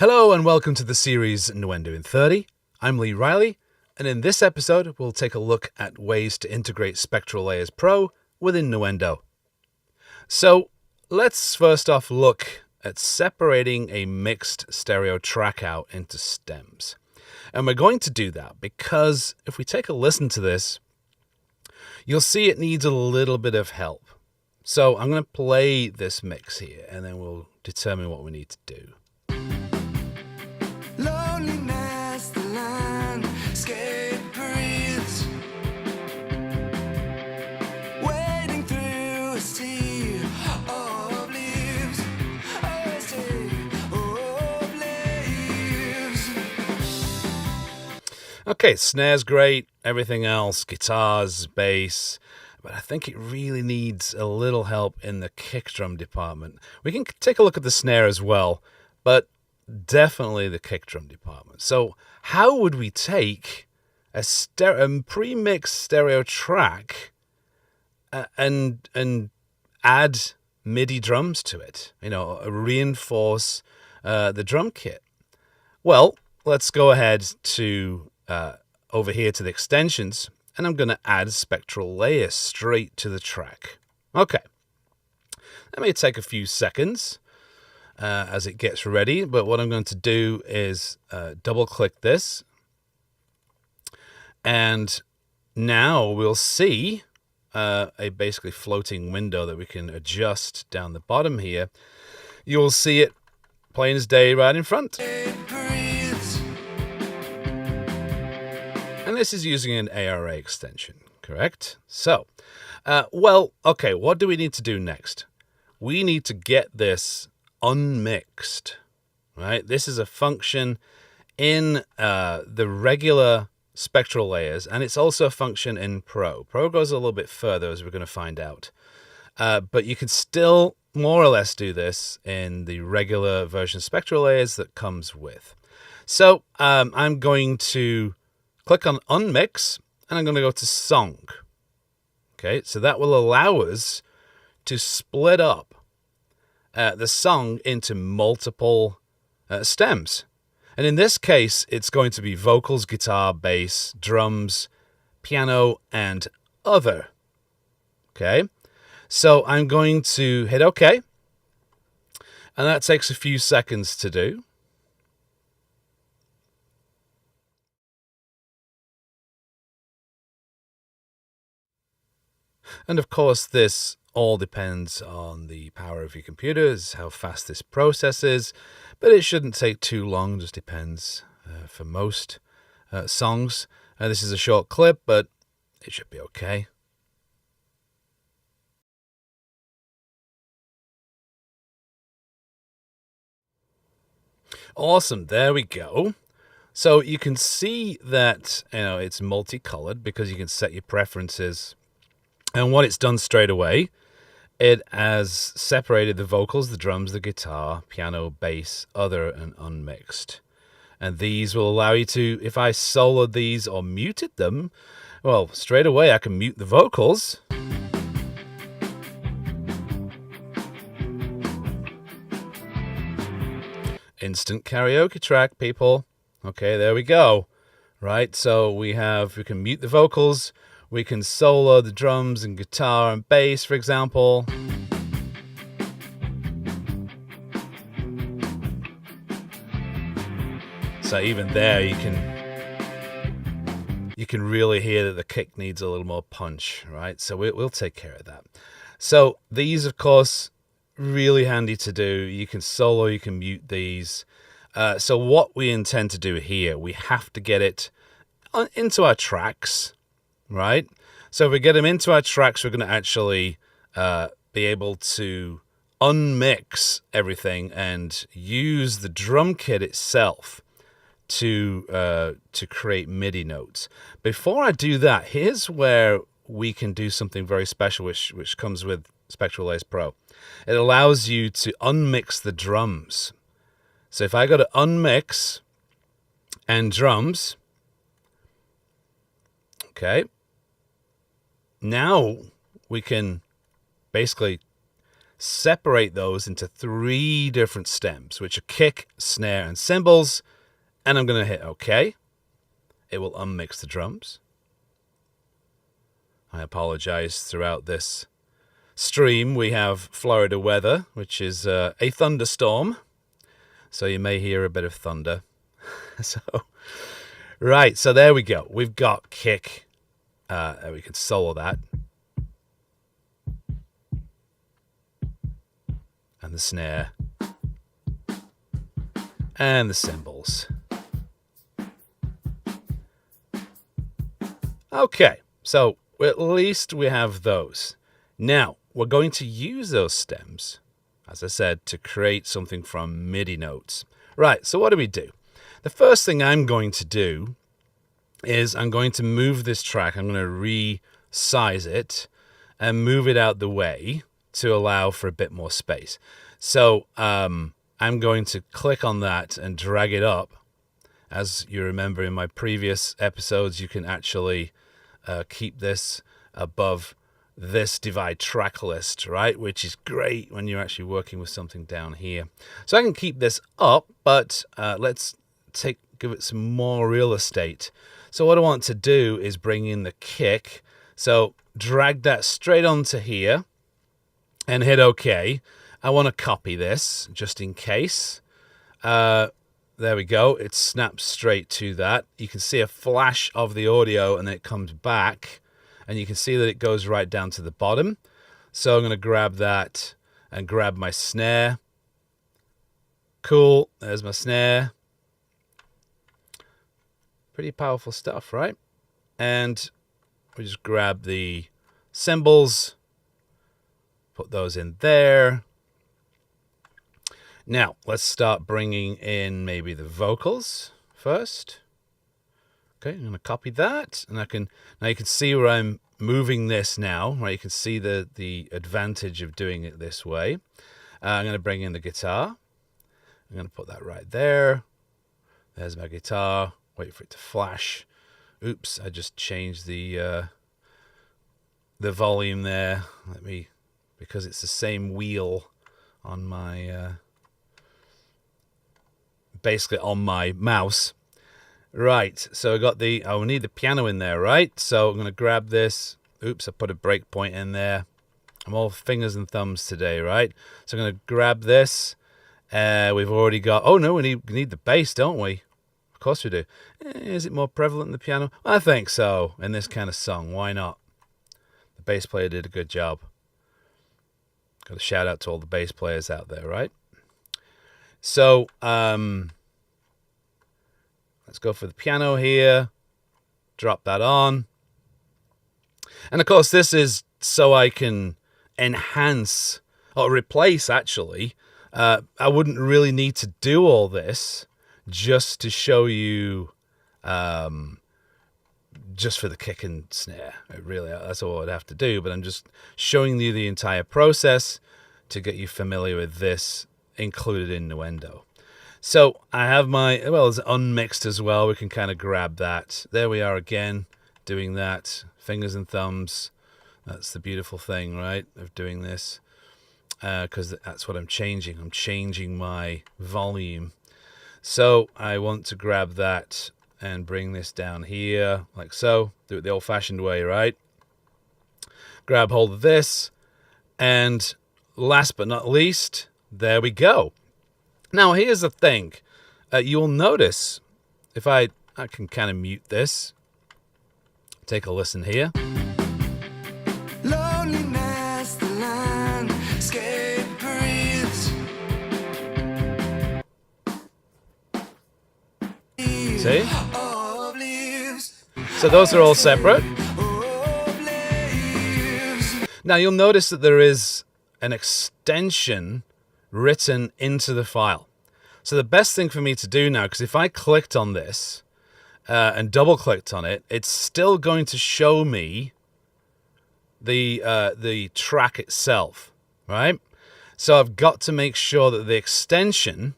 Hello and welcome to the series Nuendo in 30. I'm Lee Riley, and in this episode we'll take a look at ways to integrate SpectraLayers Pro within Nuendo. So let's first off look at separating a mixed stereo track out into stems. And we're going to do that because if we take a listen to this, you'll see it needs a little bit of help. So I'm going to play this mix here and then we'll determine what we need to do. Loneliness, the landscape breathes, wading through a sea of leaves, a sea of leaves. Okay, snare's great, everything else, guitars, bass, but I think it really needs a little help in the kick drum department. We can take a look at the snare as well, but definitely the kick drum department. So how would we take a pre-mixed stereo track and add MIDI drums to it? You know, reinforce the drum kit. Well, let's go ahead to over here to the extensions, and I'm going to add SpectraLayers straight to the track. Okay, that may take a few seconds as it gets ready, but what I'm going to do is double click this, and now we'll see a basically floating window that we can adjust down the bottom here. You'll see it plain as day right in front. And this is using an ARA extension, correct? So, well, okay, what do we need to do next? We need to get this unmixed, right? This is a function in the regular SpectraLayers, and it's also a function in Pro. Pro goes a little bit further, as we're going to find out. But you can still more or less do this in the regular version of SpectraLayers that comes with. So I'm going to click on UnMix, and I'm going to go to Song. Okay, so that will allow us to split up the song into multiple stems. And in this case, it's going to be vocals, guitar, bass, drums, piano, and other. Okay, so I'm going to hit OK. And that takes a few seconds to do. And of course, this all depends on the power of your computers, how fast this processes, but it shouldn't take too long, just depends for most songs. This is a short clip, but it should be okay. Awesome, there we go. So you can see that it's multicolored because you can set your preferences. And what it's done straight away, it has separated the vocals, the drums, the guitar, piano, bass, other, and unmixed. And these will allow you to, if I soloed these or muted them, well, straight away I can mute the vocals. Instant karaoke track, people. Okay, there we go. Right, so we can mute the vocals. We can solo the drums and guitar and bass, for example. So even there, you can really hear that the kick needs a little more punch, right? So we'll take care of that. So these, of course, really handy to do. You can solo, you can mute these. So what we intend to do here, we have to get it into our tracks. Right? So if we get them into our tracks, we're going to actually be able to unmix everything and use the drum kit itself to create MIDI notes. Before I do that, here's where we can do something very special, which comes with SpectraLayers Pro. It allows you to unmix the drums. So if I go to unmix and drums, okay, now we can basically separate those into 3 different stems, which are kick, snare, and cymbals. And I'm going to hit OK. It will unmix the drums. I apologize, throughout this stream we have Florida weather, which is a thunderstorm. So you may hear a bit of thunder. Right, so there we go. We've got kick. We can solo that. And the snare. And the cymbals. Okay, so at least we have those. Now, we're going to use those stems, as I said, to create something from MIDI notes. Right, so what do we do? The first thing I'm going to do is I'm going to move this track. I'm going to resize it and move it out the way to allow for a bit more space. So I'm going to click on that and drag it up. As you remember in my previous episodes, you can actually keep this above this divide track list, right? Which is great when you're actually working with something down here. So I can keep this up, but let's give it some more real estate. So what I want to do is bring in the kick. So drag that straight onto here and hit OK. I want to copy this just in case. There we go. It snaps straight to that. You can see a flash of the audio and then it comes back. And you can see that it goes right down to the bottom. So I'm going to grab that and grab my snare. Cool. There's my snare. Pretty powerful stuff, right? And we just grab the cymbals. Put those in there. Now, let's start bringing in maybe the vocals first. Okay, I'm going to copy that, and now you can see where I'm moving this now, right? You can see the advantage of doing it this way. I'm going to bring in the guitar. I'm going to put that right there. There's my guitar. Wait for it to flash. Oops, I just changed the volume there. Because it's the same wheel on my basically on my mouse. Right, so I got we need the piano in there, right? So I'm going to grab this. Oops, I put a breakpoint in there. I'm all fingers and thumbs today, right? So I'm going to grab this. We've already got, oh no, we need the bass, don't we? Of course we do. Is it more prevalent in the piano? I think so, in this kind of song. Why not? The bass player did a good job. Got a shout out to all the bass players out there, right? So, let's go for the piano here. Drop that on. And of course, this is so I can enhance or replace, actually. I wouldn't really need to do all this just to show you, just for the kick and snare. That's all I'd have to do. But I'm just showing you the entire process to get you familiar with this included in Nuendo. So I have it's unmixed as well. We can kind of grab that. There we are again, doing that. Fingers and thumbs. That's the beautiful thing, right, of doing this. Because that's what I'm changing. I'm changing my volume. So I want to grab that and bring this down here, like so. Do it the old-fashioned way, right? Grab hold of this. And last but not least, there we go. Now, here's the thing. You'll notice, if I can kind of mute this. Take a listen here. Loneliness, the landscape breathes. See? Of leaves, So those are all separate. of leaves. Now, you'll notice that there is an extension written into the file. So the best thing for me to do now, because if I clicked on this and double clicked on it, it's still going to show me the track itself, right? So I've got to make sure that the extension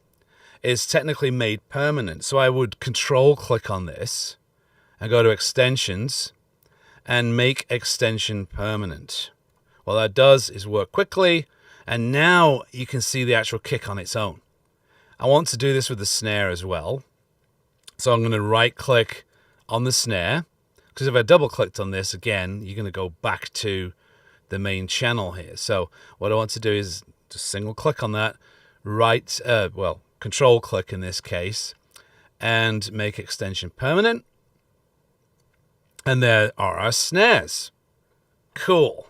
is technically made permanent. So I would control click on this and go to extensions and make extension permanent. What that does is work quickly And now you can see the actual kick on its own. I want to do this with the snare as well. So I'm going to right click on the snare, because if I double clicked on this again, you're going to go back to the main channel here. So what I want to do is just single click on that, control click in this case, and make extension permanent. And there are our snares. Cool.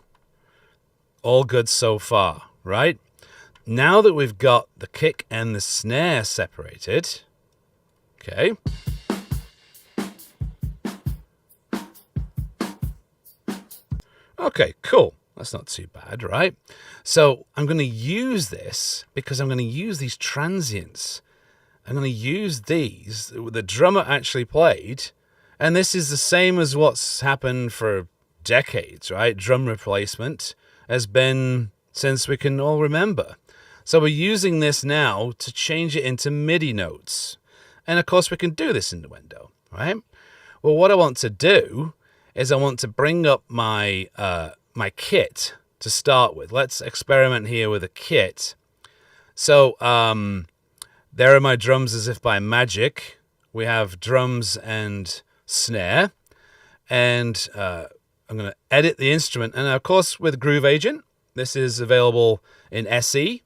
All good so far, right? Now that we've got the kick and the snare separated, okay. Okay, cool. That's not too bad, right? So I'm going to use this because I'm going to use these transients. I'm going to use these. The drummer actually played, and this is the same as what's happened for decades, right? Drum replacement has been since we can all remember. So we're using this now to change it into MIDI notes. And of course we can do this in Nuendo, right? Well, what I want to do is I want to bring up my my kit to start with. Let's experiment here with a kit. So there are my drums as if by magic. We have drums and snare. And I'm going to edit the instrument. And of course with Groove Agent, this is available in SE.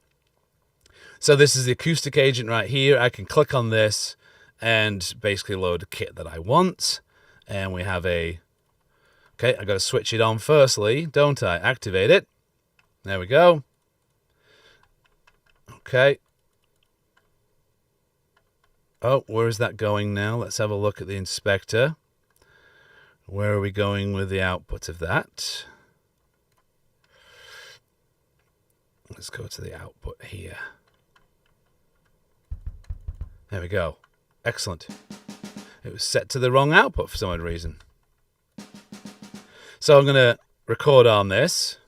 So this is the acoustic agent right here. I can click on this and basically load a kit that I want. And we have a... Okay, I got to switch it on firstly, don't I? Activate it. There we go. Okay. Oh, where is that going now? Let's have a look at the inspector. Where are we going with the output of that? Let's go to the output here. There we go. Excellent. It was set to the wrong output for some odd reason. So I'm going to record on this.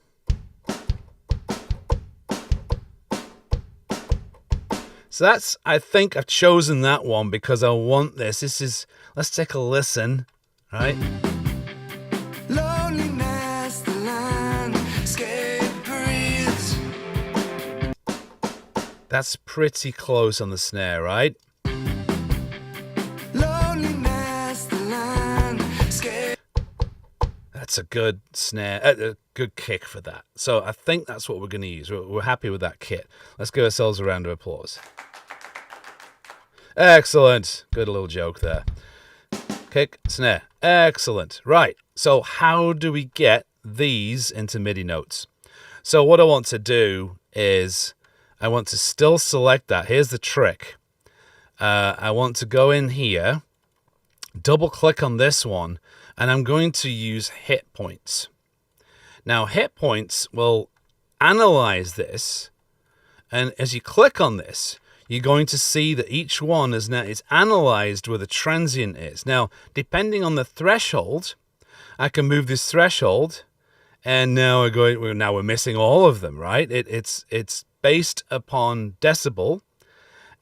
So that's, I think I've chosen that one because I want this. This is, let's take a listen, right? Loneliness, the landscape breathes. That's pretty close on the snare, right? Loneliness, the landscape. That's a good snare, a good kick for that. So I think that's what we're going to use. We're happy with that kit. Let's give ourselves a round of applause. Excellent. Good little joke there. Kick, snare. Excellent. Right. So how do we get these into MIDI notes? So what I want to do is I want to still select that. Here's the trick. I want to go in here, double click on this one, and I'm going to use Hitpoints. Now, Hitpoints will analyze this, and as you click on this, you're going to see that each one is now it's analyzed where the transient is. Now, depending on the threshold, I can move this threshold, and now we're missing all of them, right? It's based upon decibel,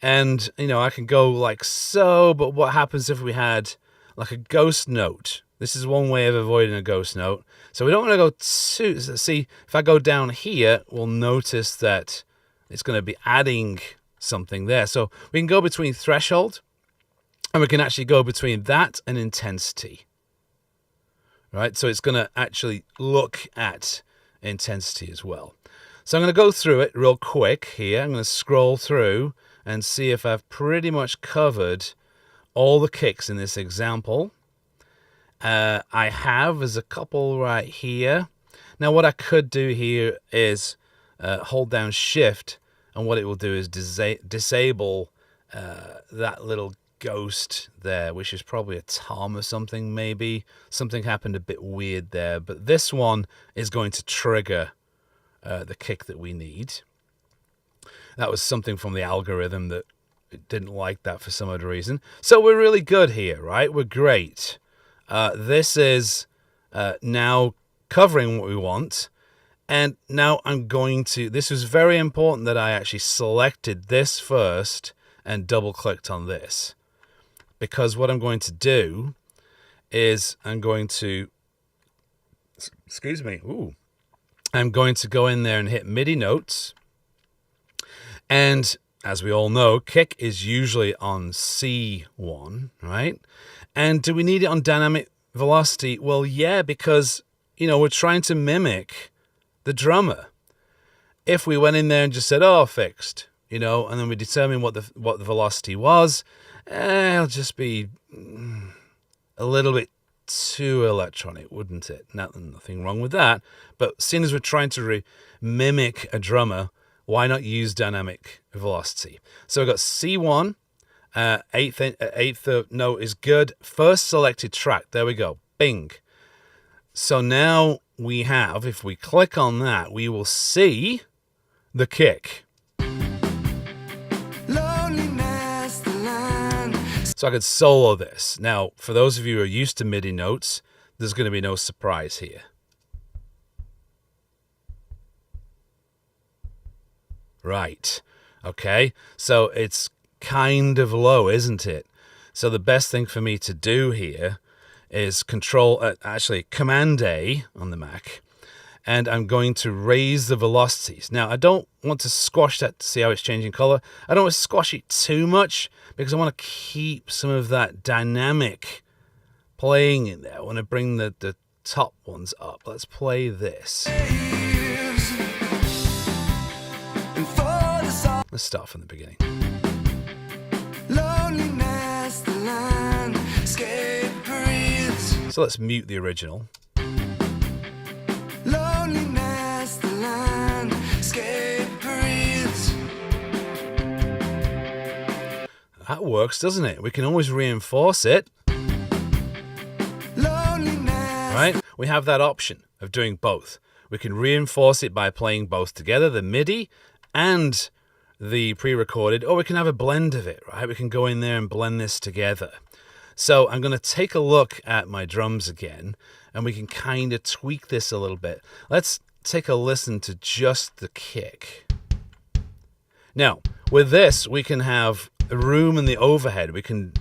and I can go like so. But what happens if we had like a ghost note? This is one way of avoiding a ghost note. So we don't want to go too... See, if I go down here, we'll notice that it's going to be adding something there. So we can go between threshold, and we can actually go between that and intensity. Right? So it's going to actually look at intensity as well. So I'm going to go through it real quick here. I'm going to scroll through and see if I've pretty much covered all the kicks in this example. I have, there's a couple right here. Now what I could do here is hold down shift, and what it will do is disable that little ghost there, which is probably a tom or something maybe. Something happened a bit weird there, but this one is going to trigger the kick that we need. That was something from the algorithm that it didn't like that for some odd reason. So we're really good here, right? We're great. This is now covering what we want. And now I'm going to, this was very important that I actually selected this first and double clicked on this. Because what I'm going to do is I'm going to, I'm going to go in there and hit MIDI notes. And as we all know, kick is usually on C1, right? And do we need it on dynamic velocity? Well, yeah, because, we're trying to mimic the drummer. If we went in there and just said, oh, fixed, and then we determine what the velocity was, it'll just be a little bit too electronic, wouldn't it? Nothing wrong with that. But seeing as we're trying to mimic a drummer, why not use dynamic velocity? So we've got C1, eighth note is good. First selected track, there we go, bing. So now we have, if we click on that, we will see the kick. Loneliness, the line. So I could solo this. Now, for those of you who are used to MIDI notes, there's going to be no surprise here. Right. Okay. So it's kind of low, isn't it? So the best thing for me to do here is Command A on the Mac, and I'm going to raise the velocities. Now, I don't want to squash that to see how it's changing color. I don't want to squash it too much because I want to keep some of that dynamic playing in there. I want to bring the top ones up. Let's play this. Let's start from the beginning. Loneliness, the landscape breathes. So let's mute the original. Loneliness, the landscape breathes. That works, doesn't it? We can always reinforce it. Loneliness. Right? We have that option of doing both. We can reinforce it by playing both together, the MIDI and the pre-recorded, or we can have a blend of it, right? We can go in there and blend this together. So I'm going to take a look at my drums again, and we can kind of tweak this a little bit. Let's take a listen to just the kick. Now, with this, we can have the room and the overhead. We can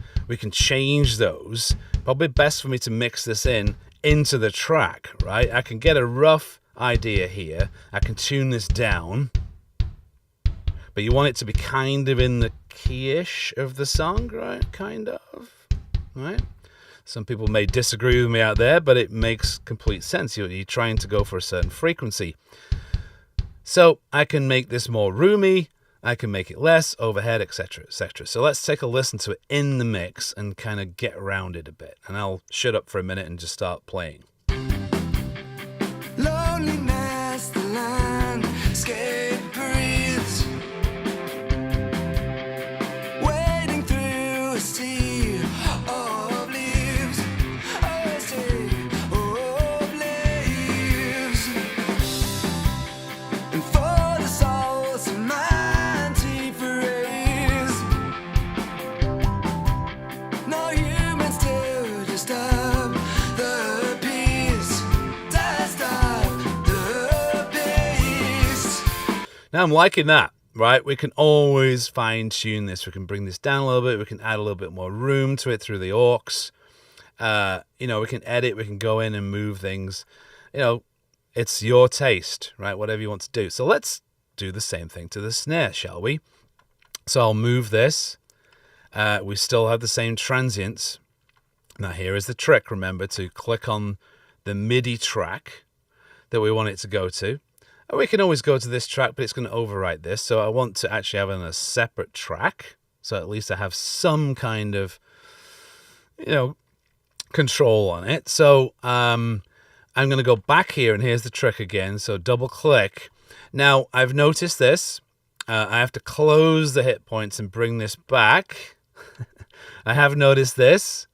change those. Probably best for me to mix this into the track, right? I can get a rough idea here. I can tune this down. But you want it to be kind of in the key-ish of the song, right? Kind of, right? Some people may disagree with me out there, but it makes complete sense. You're trying to go for a certain frequency. So I can make this more roomy. I can make it less, overhead, etc., etc. So let's take a listen to it in the mix and kind of get around it a bit. And I'll shut up for a minute and just start playing. Loneliness, the landscape breathes. Wading through a sea of leaves. A sea of leaves. And for the souls of mighty phrase. No humans to disturb the peace. Disturb the peace. Now I'm liking that, right? We can always fine tune this. We can bring this down a little bit. We can add a little bit more room to it through the aux. We can edit. We can go in and move things. It's your taste, right? Whatever you want to do. So let's do the same thing to the snare, shall we? So I'll move this. We still have the same transients. Now here is the trick. Remember to click on the MIDI track that we want it to go to. We can always go to this track, but it's going to overwrite this. So I want to actually have it on a separate track. So at least I have some kind of, control on it. So I'm going to go back here, and here's the trick again. So double click. Now I've noticed this. I have to close the hit points and bring this back. I have noticed this,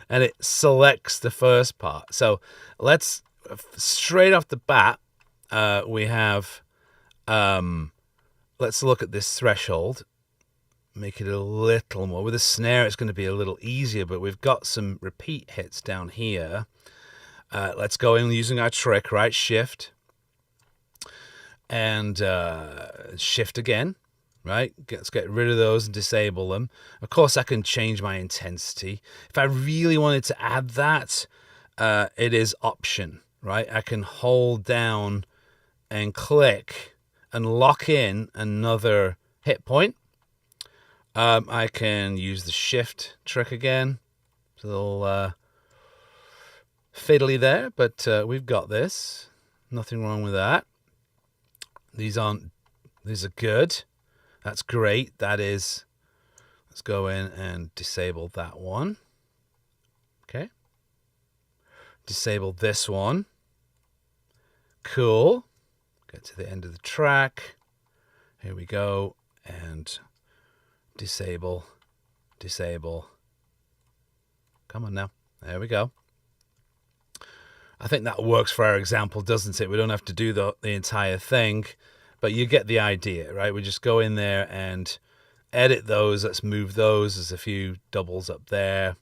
and it selects the first part. So let's, straight off the bat, we have, let's look at this threshold, make it a little more. With a snare, it's going to be a little easier, but we've got some repeat hits down here. Let's go in using our trick, right? Shift. And shift again, right? Let's get rid of those and disable them. Of course, I can change my intensity. If I really wanted to add that, it is Option, right? I can hold down and click and lock in another hit point. I can use the shift trick again. It's a little fiddly there, but we've got this. Nothing wrong with that. These are good. That's great. That is, let's go in and disable that one. Okay. Disable this one. Cool. Get to the end of the track. Here we go. And disable. Come on now. There we go. I think that works for our example, doesn't it? We don't have to do the entire thing, but you get the idea, right? We just go in there and edit those. Let's move those. There's a few doubles up there.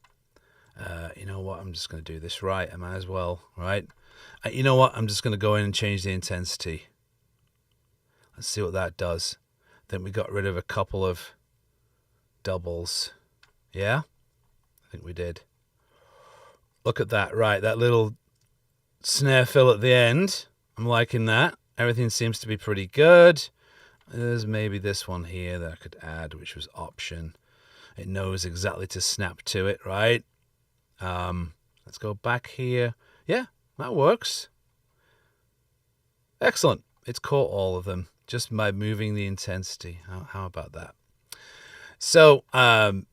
You know what? I'm just going to do this right. I might as well, right? You know what? I'm just going to go in and change the intensity. Let's see what that does. Then we got rid of a couple of doubles. Yeah? I think we did. Look at that, right? That little snare fill at the end. I'm liking that. Everything seems to be pretty good. There's maybe this one here that I could add, which was option. It knows exactly to snap to it, right? Let's go back here. Yeah, that works. Excellent. It's caught all of them just by moving the intensity. How about that? So, of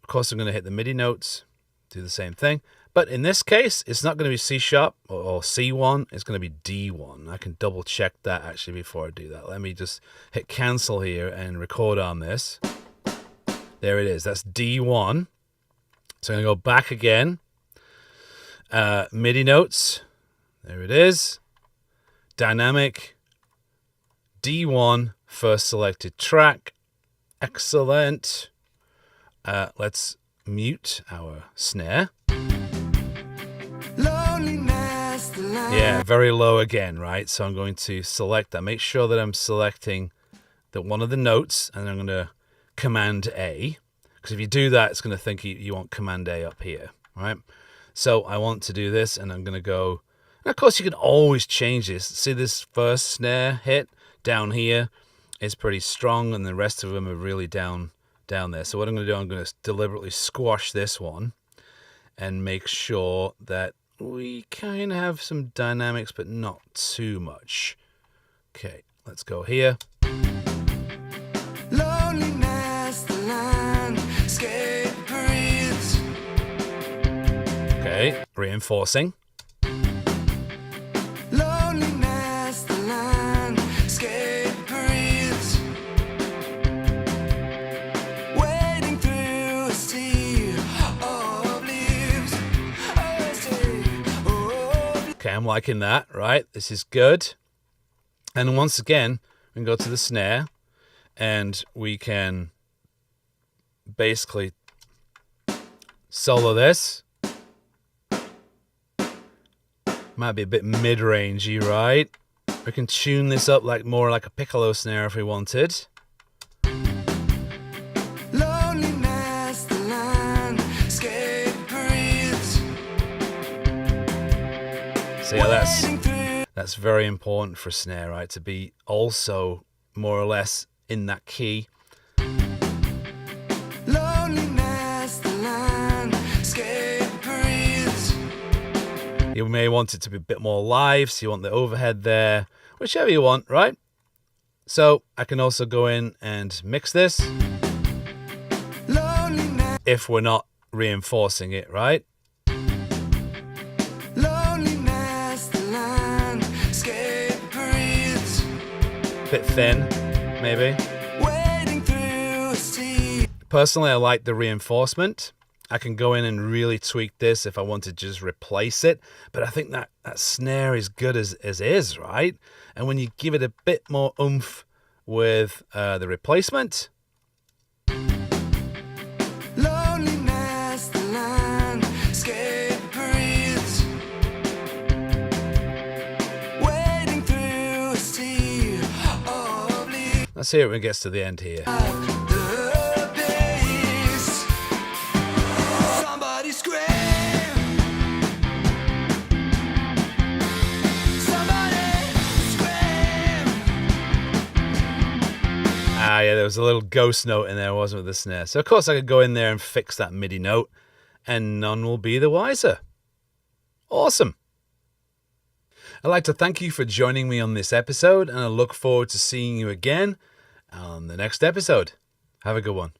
course, I'm going to hit the MIDI notes, do the same thing. But in this case, it's not going to be C sharp or C1. It's going to be D1. I can double check that actually before I do that. Let me just hit cancel here and record on this. There it is. That's D1. So I'm going to go back again. MIDI notes. There it is. Dynamic. D1. First selected track. Excellent. Let's mute our snare. Yeah, very low again, right? So I'm going to select that. Make sure that I'm selecting one of the notes, and I'm going to Command A. Because if you do that, it's going to think you want Command A up here, right? So I want to do this, and I'm going to go... And of course, you can always change this. See this first snare hit down here is pretty strong, and the rest of them are really down there. So what I'm going to do, I'm going to deliberately squash this one and make sure that we kind of have some dynamics, but not too much. Okay, let's go here. Okay, reinforcing. Okay, I'm liking that, right? This is good. And once again, we can go to the snare and we can basically solo this. Might be a bit mid-rangey, right? We can tune this up more like a piccolo snare if we wanted. See how that's very important for snare, right? To be also more or less in that key. You may want it to be a bit more live, so you want the overhead there, whichever you want, right? So I can also go in and mix this if we're not reinforcing it, right? Bit thin, maybe. Personally, I like the reinforcement. I can go in and really tweak this if I want to just replace it, but I think that snare is good as is, right? And when you give it a bit more oomph with the replacement, let's hear it when it gets to the end here. Yeah, there was a little ghost note in there, wasn't it, with the snare? So, of course, I could go in there and fix that MIDI note, and none will be the wiser. Awesome. I'd like to thank you for joining me on this episode, and I look forward to seeing you again on the next episode. Have a good one.